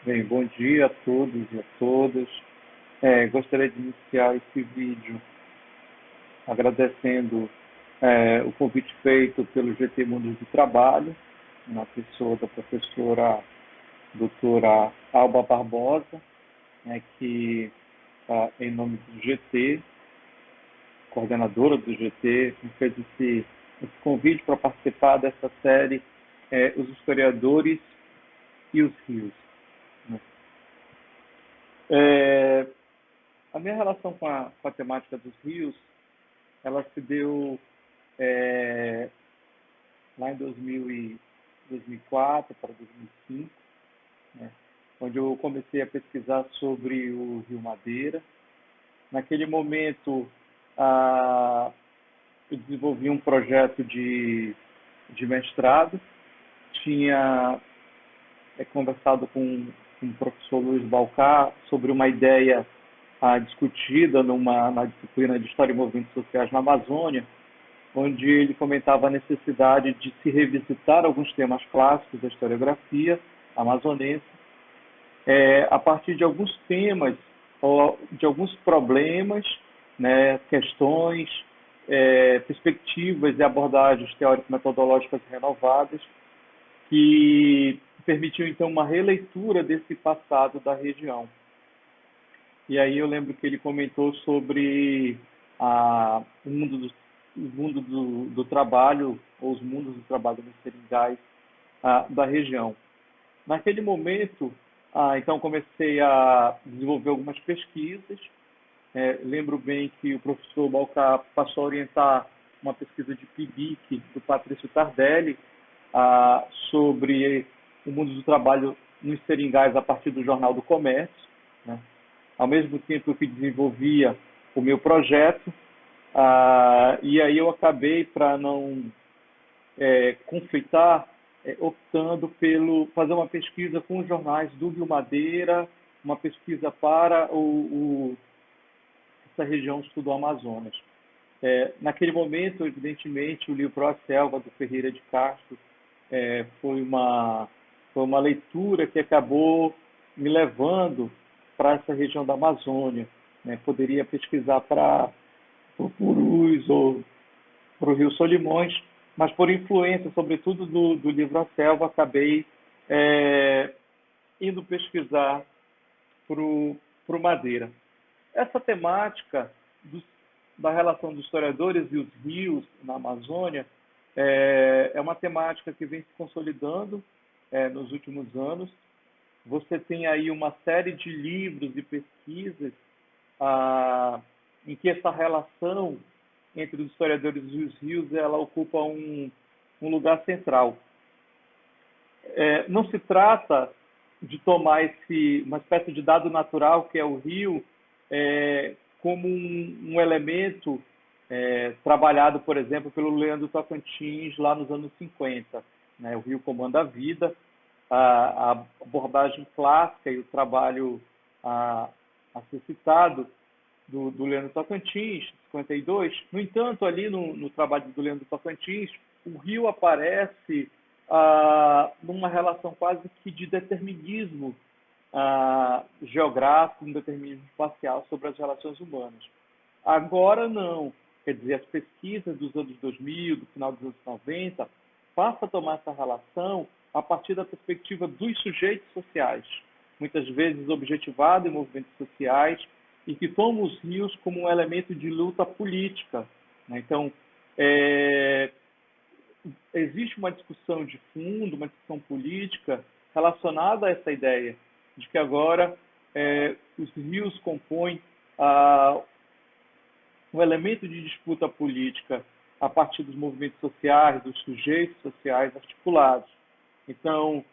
Bem, bom dia a todos e a todas. Gostaria de iniciar esse vídeo agradecendo o convite feito pelo GT Mundos do Trabalho, na pessoa da professora doutora Alba Barbosa, né, que, em nome do GT, coordenadora do GT, me fez esse convite para participar dessa série Os Historiadores e os Rios. Né? A minha relação com a temática dos rios, ela se deu lá em 2004 para 2005, né, onde eu comecei a pesquisar sobre o Rio Madeira. Naquele momento, eu desenvolvi um projeto de mestrado, tinha conversado com o professor Luiz Balcar sobre uma ideia discutida na disciplina de História e Movimentos Sociais na Amazônia, onde ele comentava a necessidade de se revisitar alguns temas clássicos da historiografia amazonense, a partir de alguns temas, ou de alguns problemas, né, questões, perspectivas e abordagens teórico-metodológicas renovadas, que permitiu, então, uma releitura desse passado da região. E aí eu lembro que ele comentou sobre o mundo do trabalho, ou os mundos do trabalho nos seringais da região. Naquele momento, então, comecei a desenvolver algumas pesquisas. Lembro bem que o professor Balcar passou a orientar uma pesquisa de PIBIC do Patrício Tardelli sobre o mundo do trabalho nos seringais a partir do Jornal do Comércio, né? Ao mesmo tempo que desenvolvia o meu projeto, e aí eu acabei, para não conflitar, optando pelo fazer uma pesquisa com os jornais do Rio Madeira, uma pesquisa para essa região sul do Amazonas. Naquele momento, evidentemente, o livro A Selva, do Ferreira de Castro, foi uma leitura que acabou me levando para essa região da Amazônia. Né? Poderia pesquisar para o Purus ou para o Rio Solimões, mas por influência, sobretudo, do livro A Selva, acabei indo pesquisar para o Madeira. Essa temática da relação dos historiadores e os rios na Amazônia é uma temática que vem se consolidando nos últimos anos. Você tem aí uma série de livros e pesquisas em que essa relação entre os historiadores e os rios ela ocupa um lugar central. Não se trata de tomar uma espécie de dado natural, que é o rio, como um elemento trabalhado, por exemplo, pelo Leandro Tocantins lá nos anos 50. Né? O rio comanda a vida, a abordagem clássica e o trabalho a ser citado do Leandro Tocantins, 52. No entanto, ali no trabalho do Leandro Tocantins, o rio aparece numa relação quase que de determinismo geográfico, um determinismo espacial sobre as relações humanas. Agora não. Quer dizer, as pesquisas dos anos 2000, do final dos anos 90, passam a tomar essa relação a partir da perspectiva dos sujeitos sociais, muitas vezes objetivado em movimentos sociais, e que tomam os rios como um elemento de luta política. Né? Então, existe uma discussão de fundo, uma discussão política relacionada a essa ideia de que agora os rios compõem um elemento de disputa política a partir dos movimentos sociais, dos sujeitos sociais articulados. Então,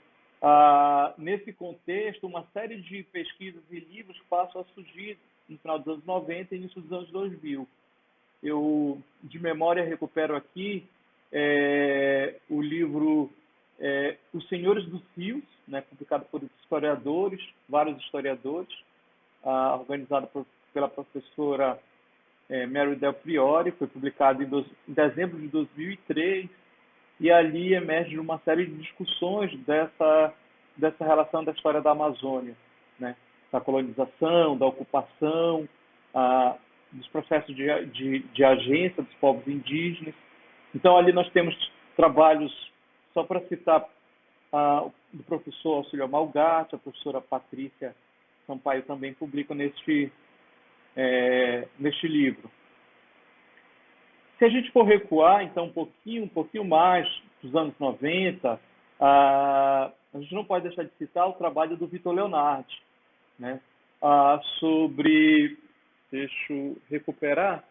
nesse contexto, uma série de pesquisas e livros passam a surgir no final dos anos 90 e início dos anos 2000. Eu, de memória, recupero aqui o livro Os Senhores dos Rios, né, publicado por historiadores, vários historiadores, organizado pela professora Mary Del Priori, foi publicado em dezembro de 2003, e ali emerge uma série de discussões dessa dessa relação da história da Amazônia, né? Da colonização, da ocupação, dos processos de agência dos povos indígenas. Então, ali nós temos trabalhos, só para citar, do professor Auxílio Malgatti, a professora Patrícia Sampaio também publica neste livro. Se a gente for recuar, então, um pouquinho mais dos anos 90, a gente não pode deixar de citar o trabalho do Vitor Leonardi, né? Sobre, deixa eu recuperar,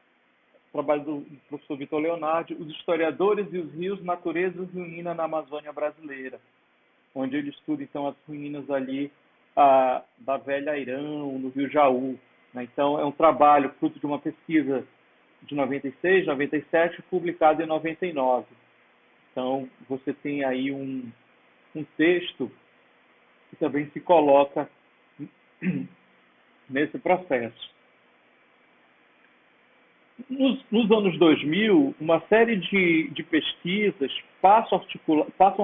o trabalho do professor Vitor Leonardi, Os Historiadores e os Rios, Natureza e Ruína na Amazônia Brasileira, onde ele estuda, então, as ruínas ali da Velha Airão, no Rio Jaú, né? Então, é um trabalho fruto de uma pesquisa de 96, 97, publicado em 99. Então, você tem aí um texto que também se coloca nesse processo. Nos anos 2000, uma série de pesquisas passam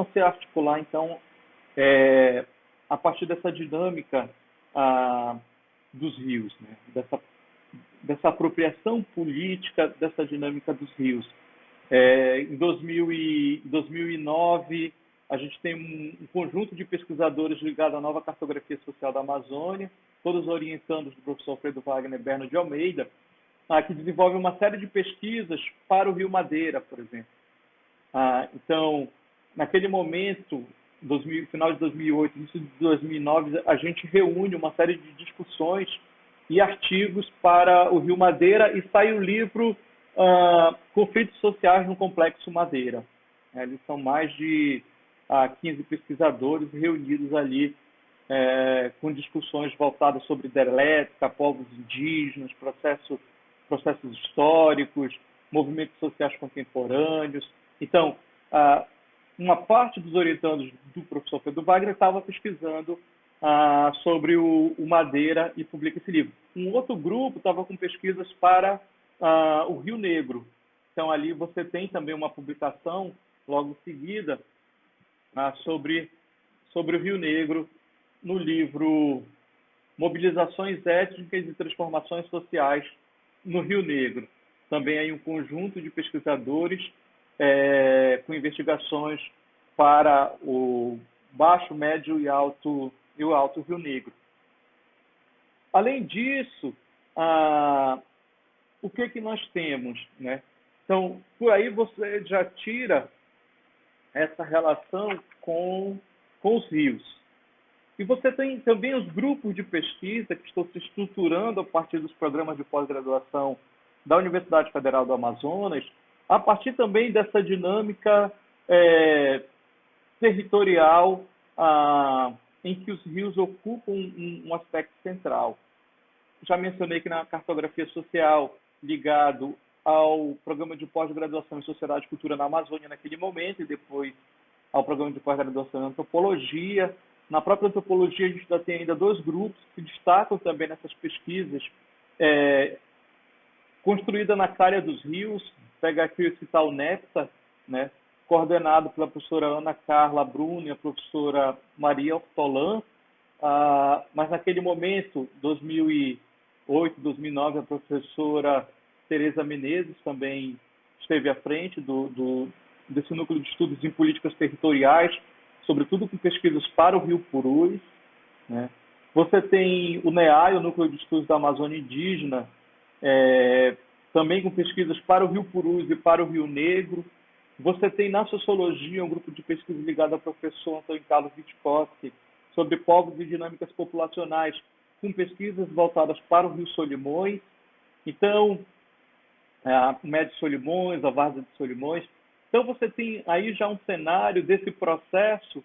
a se articular, então, a partir dessa dinâmica dos rios, né? Dessa apropriação política dessa dinâmica dos rios. Em 2009, a gente tem um conjunto de pesquisadores ligados à nova cartografia social da Amazônia, todos orientandos do professor Alfredo Wagner Berno de Almeida, que desenvolve uma série de pesquisas para o Rio Madeira, por exemplo. Então, naquele momento, final de 2008, início de 2009, a gente reúne uma série de discussões e artigos para o Rio Madeira e sai o livro Conflitos Sociais no Complexo Madeira. Eles são mais de 15 pesquisadores reunidos ali com discussões voltadas sobre hidrelétrica, povos indígenas, processos históricos, movimentos sociais contemporâneos. Então, uma parte dos orientandos do professor Pedro Wagner estava pesquisando sobre o Madeira e publica esse livro. Um outro grupo estava com pesquisas para o Rio Negro. Então, ali você tem também uma publicação, logo em seguida, sobre o Rio Negro, no livro Mobilizações Étnicas e Transformações Sociais no Rio Negro. Também aí um conjunto de pesquisadores com investigações para o Baixo, Médio e Alto Rio Negro. Além disso, o que nós temos, né? Então, por aí você já tira essa relação com os rios. E você tem também os grupos de pesquisa que estão se estruturando a partir dos programas de pós-graduação da Universidade Federal do Amazonas, a partir também dessa dinâmica territorial em que os rios ocupam um aspecto central. Já mencionei que na cartografia social, ligado ao programa de pós-graduação em Sociedade e Cultura na Amazônia naquele momento, e depois ao programa de pós-graduação em Antropologia. Na própria Antropologia, a gente tem ainda dois grupos que se destacam também nessas pesquisas, construída na calha dos rios, pegar aqui e citar o NEPTA, né, coordenado pela professora Ana Carla Bruni e a professora Maria Ortolan, mas naquele momento, 2008, 2009, a professora Tereza Menezes também esteve à frente desse núcleo de estudos em políticas territoriais, sobretudo com pesquisas para o Rio Purus, né? Você tem o NEAI, o Núcleo de Estudos da Amazônia Indígena, também com pesquisas para o Rio Purus e para o Rio Negro. Você tem na Sociologia um grupo de pesquisa ligado ao professor Antônio Carlos Witkowski sobre povos e dinâmicas populacionais, com pesquisas voltadas para o Rio Solimões. Então, o Médio Solimões, a Várzea de Solimões. Então, você tem aí já um cenário desse processo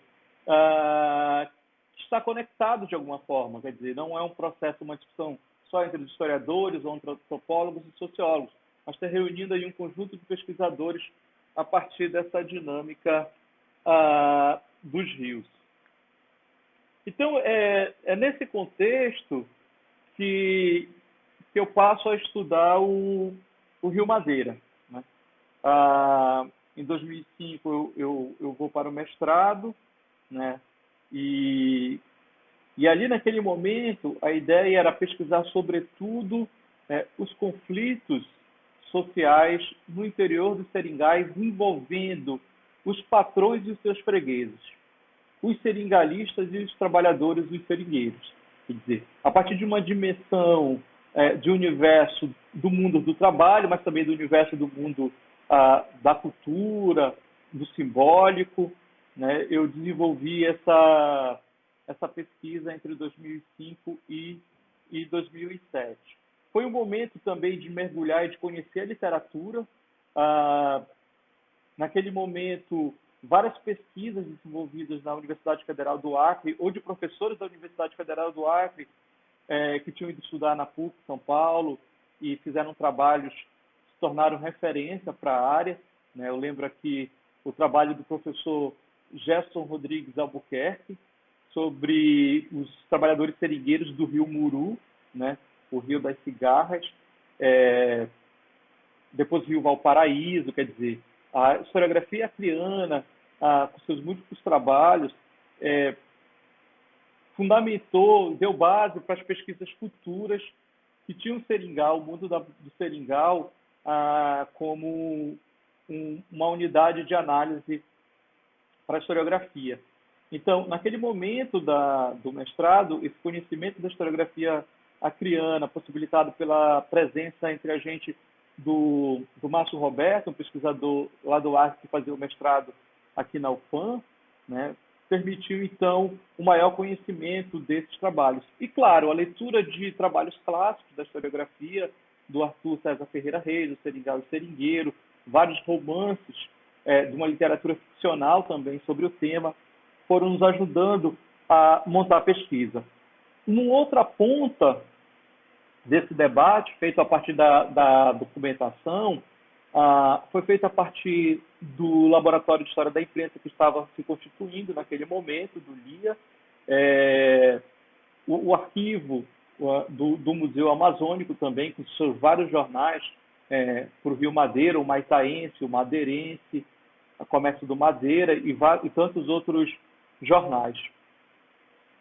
que está conectado de alguma forma. Quer dizer, não é um processo, uma discussão só entre os historiadores, ou entre antropólogos e sociólogos, mas está reunindo aí um conjunto de pesquisadores a partir dessa dinâmica dos rios. Então, é nesse contexto que eu passo a estudar o Rio Madeira, né? Em 2005 eu vou para o mestrado, né? E E ali, naquele momento, a ideia era pesquisar, sobretudo, os conflitos sociais no interior dos seringais, envolvendo os patrões e os seus fregueses, os seringalistas e os trabalhadores dos seringueiros. Quer dizer, a partir de uma dimensão de universo do mundo do trabalho, mas também do universo do mundo da cultura, do simbólico, né, eu desenvolvi essa pesquisa entre 2005 e 2007. Foi um momento também de mergulhar e de conhecer a literatura. Ah, Naquele momento, várias pesquisas desenvolvidas na Universidade Federal do Acre, ou de professores da Universidade Federal do Acre, que tinham ido estudar na PUC São Paulo e fizeram trabalhos que se tornaram referência para a área. Né? Eu lembro aqui o trabalho do professor Gerson Rodrigues Albuquerque sobre os trabalhadores seringueiros do Rio Muru, né? O Rio das Cigarras, depois o Rio Valparaíso. Quer dizer, a historiografia acriana, com seus múltiplos trabalhos, fundamentou, deu base para as pesquisas futuras que tinham o seringal, o mundo do seringal, como uma unidade de análise para a historiografia. Então, naquele momento do mestrado, esse conhecimento da historiografia acriana, possibilitado pela presença entre a gente do Márcio Roberto, um pesquisador lá do Acre que fazia o mestrado aqui na UFAM, né, permitiu, então, o maior conhecimento desses trabalhos. E, claro, a leitura de trabalhos clássicos da historiografia, do Arthur César Ferreira Reis, do Seringal e Seringueiro, vários romances de uma literatura ficcional também sobre o tema, foram nos ajudando a montar a pesquisa. Uma outra ponta desse debate, feito a partir da documentação, foi feito a partir do Laboratório de História da Imprensa que estava se constituindo naquele momento, do LIA, o arquivo do Museu Amazônico também, com seus vários jornais, para o Rio Madeira, o Maitaense, o Madeirense, a Comércio do Madeira e tantos outros jornais.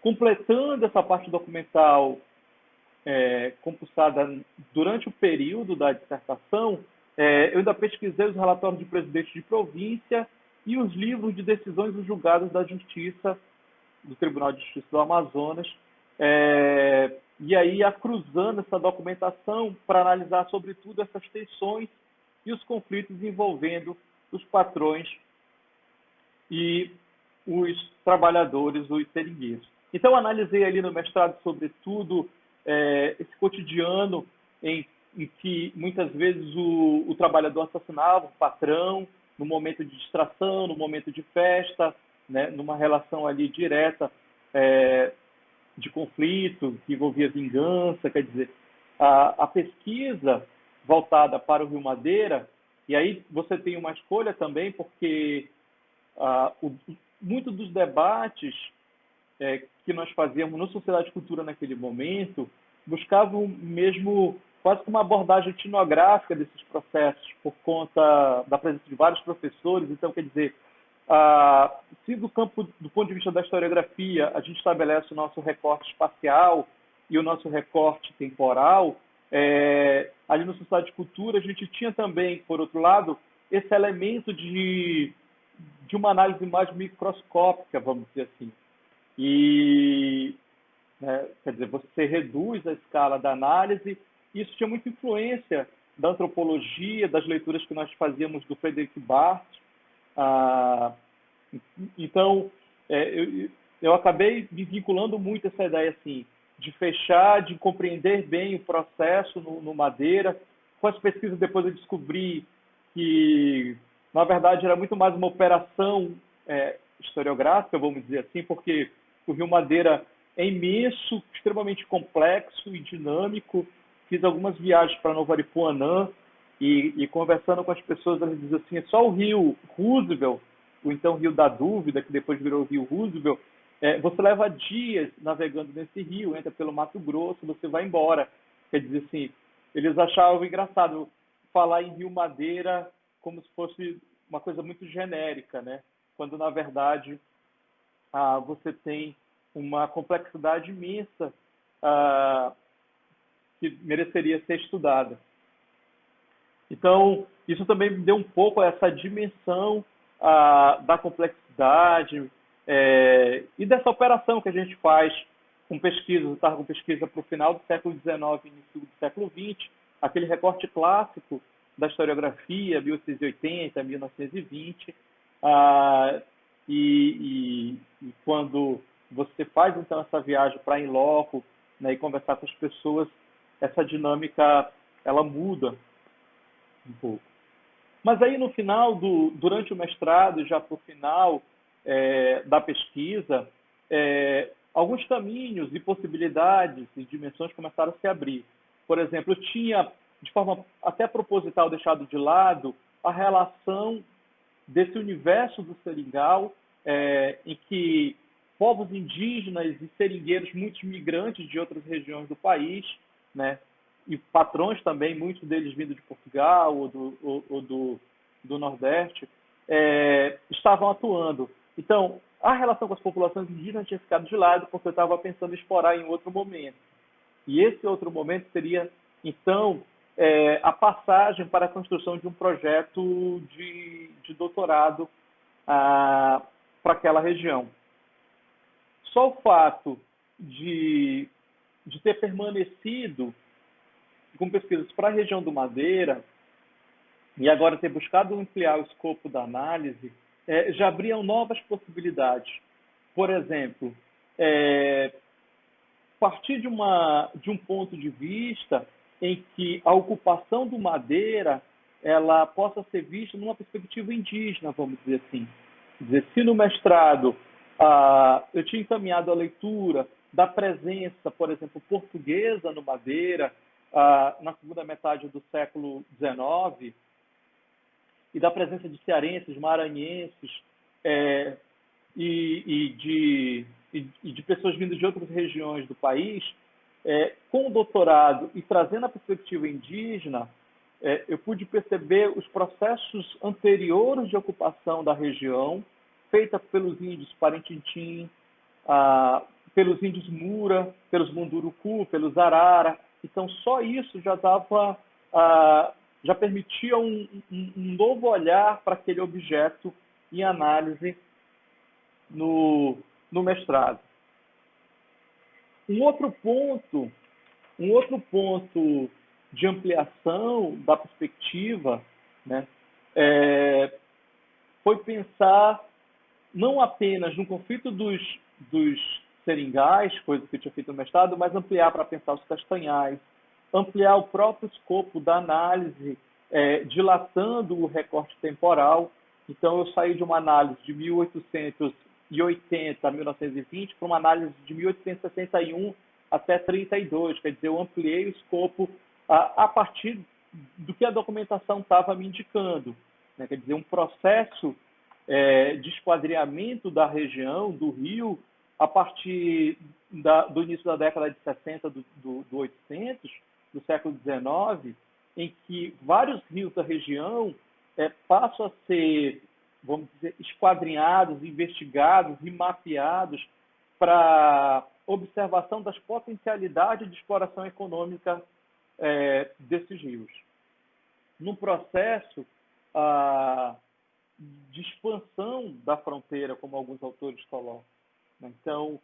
Completando essa parte documental compulsada durante o período da dissertação, eu ainda pesquisei os relatórios de presidentes de província e os livros de decisões dos julgados da Justiça, do Tribunal de Justiça do Amazonas, e aí ia cruzando essa documentação para analisar, sobretudo, essas tensões e os conflitos envolvendo os patrões e os trabalhadores, os seringueiros. Então, analisei ali no mestrado, sobretudo, esse cotidiano em que, muitas vezes, o trabalhador assassinava o patrão no momento de distração, no momento de festa, né, numa relação ali direta de conflito, que envolvia vingança. Quer dizer, a pesquisa voltada para o Rio Madeira, e aí você tem uma escolha também, porque muito dos debates que nós fazíamos no Sociedade de Cultura naquele momento buscavam mesmo quase que uma abordagem etnográfica desses processos, por conta da presença de vários professores. Então, quer dizer, se do ponto de vista da historiografia, a gente estabelece o nosso recorte espacial e o nosso recorte temporal, ali no Sociedade de Cultura a gente tinha também, por outro lado, esse elemento de uma análise mais microscópica, vamos dizer assim. E, quer dizer, você reduz a escala da análise, e isso tinha muita influência da antropologia, das leituras que nós fazíamos do Frederic Barth. Então, eu acabei me vinculando muito a essa ideia assim, de fechar, de compreender bem o processo no Madeira. Com as pesquisas, depois eu descobri que, na verdade, era muito mais uma operação historiográfica, vamos dizer assim, porque o Rio Madeira é imenso, extremamente complexo e dinâmico. Fiz algumas viagens para Nova Aripuanã e conversando com as pessoas, elas dizem assim, é só o Rio Roosevelt, ou então Rio da Dúvida, que depois virou Rio Roosevelt, você leva dias navegando nesse rio, entra pelo Mato Grosso, você vai embora. Quer dizer assim, eles achavam engraçado falar em Rio Madeira como se fosse uma coisa muito genérica, né? Quando, na verdade, você tem uma complexidade imensa ah, que mereceria ser estudada. Então, isso também me deu um pouco essa dimensão da complexidade e dessa operação que a gente faz com pesquisa, eu estava com pesquisa para o final do século XIX e início do século XX, aquele recorte clássico da historiografia, 1880, 1920, e quando você faz então essa viagem para in loco, né, e conversar com as pessoas, essa dinâmica ela muda um pouco. Mas aí no final, durante o mestrado, já para o final da pesquisa, alguns caminhos e possibilidades e dimensões começaram a se abrir. Por exemplo, eu tinha, de forma até proposital, deixado de lado a relação desse universo do seringal, em que povos indígenas e seringueiros, muitos migrantes de outras regiões do país, né, e patrões também, muitos deles vindo de Portugal ou do Nordeste, estavam atuando. Então, a relação com as populações indígenas tinha ficado de lado porque eu estava pensando em explorar em outro momento. E esse outro momento seria, então, a passagem para a construção de um projeto de doutorado para aquela região. Só o fato de ter permanecido com pesquisas para a região do Madeira e agora ter buscado ampliar o escopo da análise, já abriam novas possibilidades. Por exemplo, partir de um ponto de vista em que a ocupação do Madeira ela possa ser vista numa perspectiva indígena, vamos dizer assim. Quer dizer, se no mestrado eu tinha encaminhado a leitura da presença, por exemplo, portuguesa no Madeira, na segunda metade do século XIX, e da presença de cearenses, maranhenses e de pessoas vindas de outras regiões do país, com o doutorado e trazendo a perspectiva indígena, eu pude perceber os processos anteriores de ocupação da região, feita pelos índios Parentintim, pelos índios Mura, pelos Munduruku, pelos Arara. Então, só isso já permitia um novo olhar para aquele objeto em análise no mestrado. Um outro ponto de ampliação da perspectiva, né, foi pensar não apenas no conflito dos seringais, coisa que eu tinha feito no mestrado, mas ampliar para pensar os castanhais, ampliar o próprio escopo da análise, dilatando o recorte temporal. Então, eu saí de uma análise de 1880 a 1920 para uma análise de 1861 até 32, quer dizer, eu ampliei o escopo a partir do que a documentação estava me indicando, né? Quer dizer, um processo de esquadrinhamento da região, do Rio, a partir do início da década de 60 do 800, do século XIX, em que vários rios da região passam a ser, vamos dizer, esquadrinhados, investigados e mapeados para observação das potencialidades de exploração econômica desses rios. Num processo de expansão da fronteira, como alguns autores colocam. Então,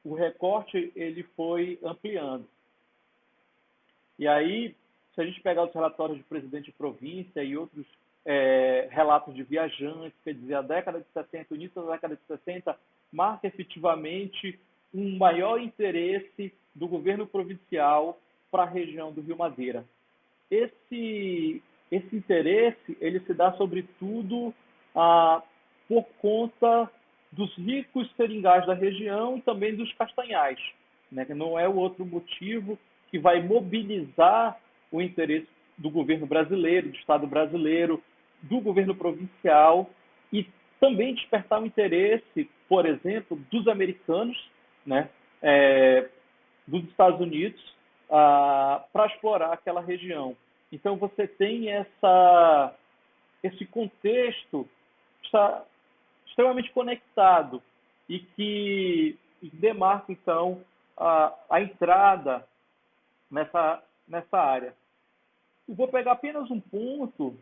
o recorte ele foi ampliando. E aí, se a gente pegar os relatórios de presidente de província e outros relatos de viajantes, quer dizer, a década de 70, o início da década de 60, marca efetivamente um maior interesse do governo provincial para a região do Rio Madeira. Esse interesse ele se dá, sobretudo, por conta dos ricos seringais da região e também dos castanhais, né? Que não é o outro motivo que vai mobilizar o interesse do governo brasileiro, do Estado brasileiro, do governo provincial e também despertar o interesse, por exemplo, dos americanos, né? Dos Estados Unidos, para explorar aquela região. Então, você tem esse contexto está extremamente conectado e que demarca, então, a entrada nessa área. Eu vou pegar apenas um ponto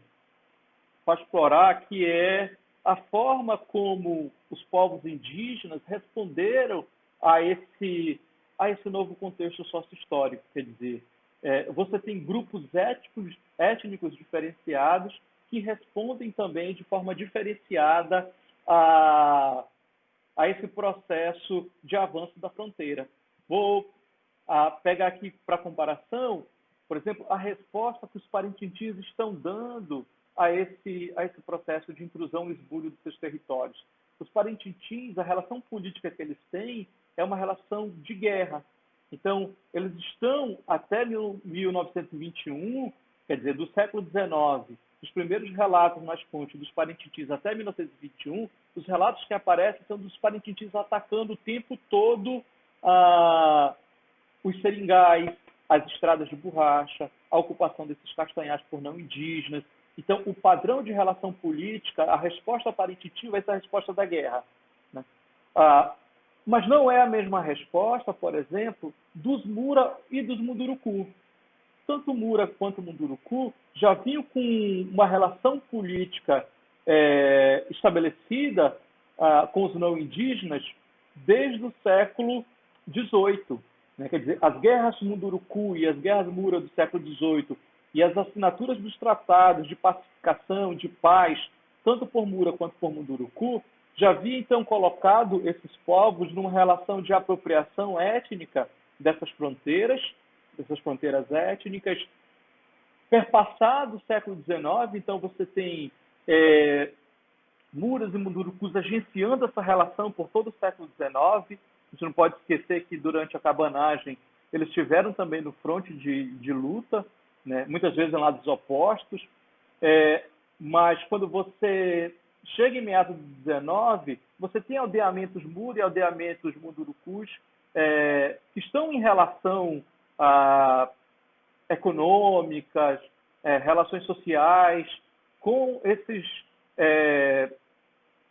para explorar, que é a forma como os povos indígenas responderam a esse novo contexto sócio-histórico. Quer dizer, você tem grupos étnicos diferenciados que respondem também de forma diferenciada a esse processo de avanço da fronteira. Vou pegar aqui para comparação, por exemplo, a resposta que os Parintins estão dando a esse processo de intrusão e esbulho dos seus territórios. Os Parintins, a relação política que eles têm é uma relação de guerra. Então, eles estão até 1921, quer dizer, do século XIX, os primeiros relatos nas fontes dos Parintins até 1921, os relatos que aparecem são dos Parintins atacando o tempo todo os seringais, as estradas de borracha, a ocupação desses castanhais por não indígenas. Então, o padrão de relação política, a resposta Parintiti vai ser a resposta da guerra, né? Mas não é a mesma resposta, por exemplo, dos Mura e dos Munduruku. Tanto Mura quanto Munduruku já vinham com uma relação política estabelecida com os não indígenas desde o século XVIII. Né? Quer dizer, as guerras Munduruku e as guerras Mura do século XVIII e as assinaturas dos tratados de pacificação, de paz, tanto por Mura quanto por Munduruku, já havia então colocado esses povos numa relação de apropriação étnica dessas fronteiras étnicas. Perpassado o século XIX, então você tem Muras e Mundurucus agenciando essa relação por todo o século XIX. A gente não pode esquecer que durante a cabanagem eles estiveram também no fronte de luta, né? Muitas vezes em lados opostos, mas quando você chega em meados do 19, você tem aldeamentos Mura e aldeamentos Mundurucus que estão em relação econômicas, relações sociais com esses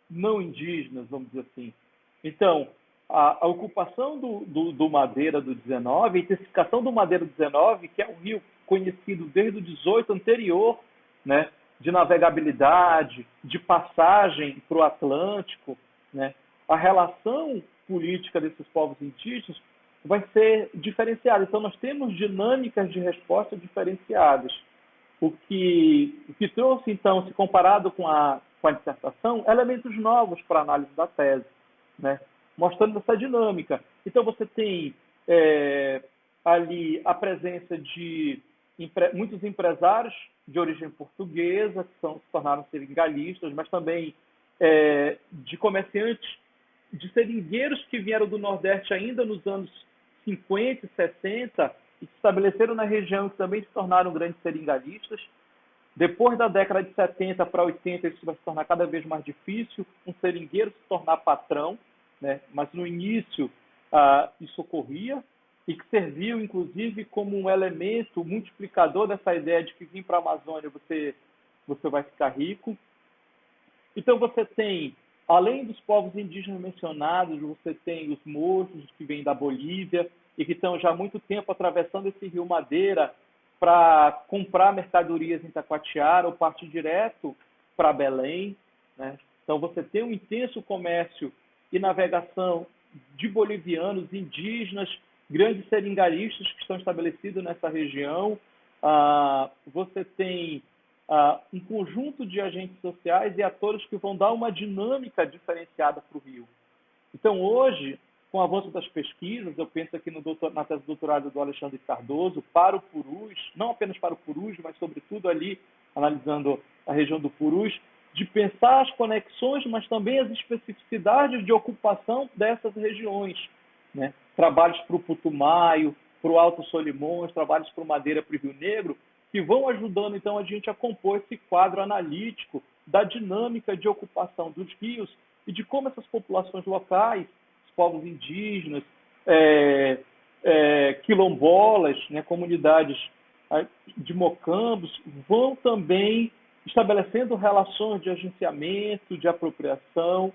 não indígenas, vamos dizer assim. Então, a ocupação do Madeira do 19, a intensificação do Madeira do 19, que é um rio conhecido desde o 18 anterior, né, de navegabilidade, de passagem para o Atlântico, né, a relação política desses povos indígenas vai ser diferenciada. Então, nós temos dinâmicas de resposta diferenciadas. O que trouxe, então, se comparado com a dissertação, elementos novos para a análise da tese, né, mostrando essa dinâmica. Então, você tem ali a presença de muitos empresários de origem portuguesa, que se tornaram seringalistas, mas também de comerciantes, de seringueiros que vieram do Nordeste ainda nos anos 50 e 60 e que se estabeleceram na região e também se tornaram grandes seringalistas. Depois da década de 70 para 80, isso vai se tornar cada vez mais difícil, um seringueiro se tornar patrão, né? Mas no início isso ocorria e que serviu, inclusive, como um elemento multiplicador dessa ideia de que vir para a Amazônia você vai ficar rico. Então você tem, além dos povos indígenas mencionados, você tem os moços que vêm da Bolívia e que estão já há muito tempo atravessando esse rio Madeira para comprar mercadorias em Taquatiara ou partir direto para Belém, né? Então você tem um intenso comércio e navegação de bolivianos, indígenas, grandes seringaristas que estão estabelecidos nessa região. Você tem um conjunto de agentes sociais e atores que vão dar uma dinâmica diferenciada para o Rio. Então, hoje, com o avanço das pesquisas, eu penso aqui na tese de doutorado do Alexandre Cardoso, para o Purus, não apenas para o Purus, mas sobretudo ali, analisando a região do Purus, de pensar as conexões, mas também as especificidades de ocupação dessas regiões, né? Trabalhos para o Putumayo, para o Alto Solimões, trabalhos para o Madeira, para o Rio Negro, que vão ajudando, então, a gente a compor esse quadro analítico da dinâmica de ocupação dos rios e de como essas populações locais, os povos indígenas, quilombolas, né, comunidades de mocambos, vão também estabelecendo relações de agenciamento, de apropriação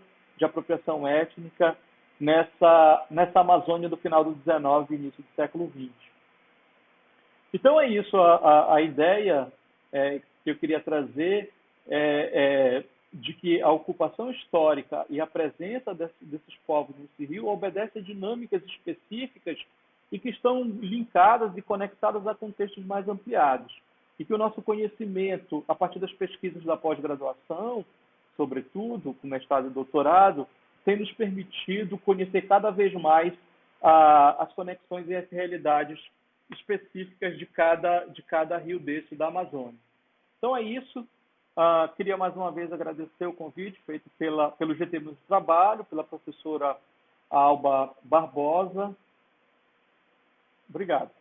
étnica nessa Amazônia do final do 19 e início do século 20. Então é isso, a ideia que eu queria trazer de que a ocupação histórica e a presença desses povos nesse rio obedece a dinâmicas específicas e que estão linkadas e conectadas a contextos mais ampliados. E que o nosso conhecimento, a partir das pesquisas da pós-graduação, sobretudo, com mestrado e doutorado, tem nos permitido conhecer cada vez mais as conexões e as realidades específicas de cada rio desse da Amazônia. Então é isso. Queria mais uma vez agradecer o convite feito pelo GT do Trabalho, pela professora Alba Barbosa. Obrigado.